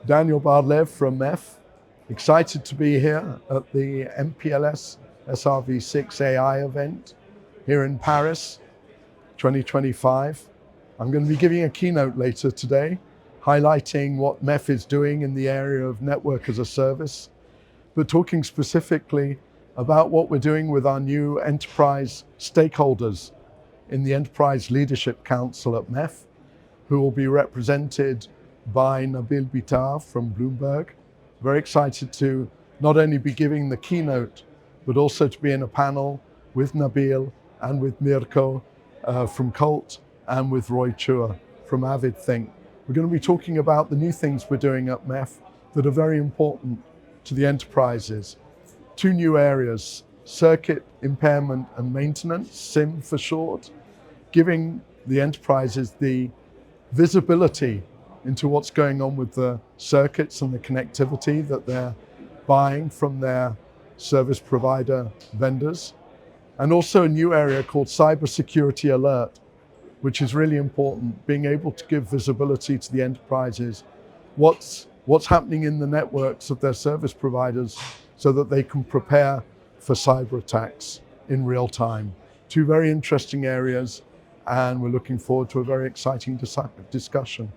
Daniel Bar-Lev from MEF. Excited to be here at the MPLS SRV6 AI event here in Paris, 2025. I'm going to be giving a keynote later today, highlighting what MEF is doing in the area of network as a service, but talking specifically about what we're doing with our new enterprise stakeholders in the Enterprise Leadership Council at MEF, who will be represented by Nabil Bitar from Bloomberg. Very excited to not only be giving the keynote, but also to be in a panel with Nabil and with Mirko from Colt and with Roy Chua from Avid Think. We're going to be talking about the new things we're doing at MEF that are very important to the enterprises. Two new areas, circuit impairment and maintenance, SIM for short, giving the enterprises the visibility into what's going on with the circuits and the connectivity that they're buying from their service provider vendors. And also a new area called Cybersecurity Alert, which is really important, being able to give visibility to the enterprises, what's happening in the networks of their service providers so that they can prepare for cyber attacks in real time. Two very interesting areas, and we're looking forward to a very exciting discussion.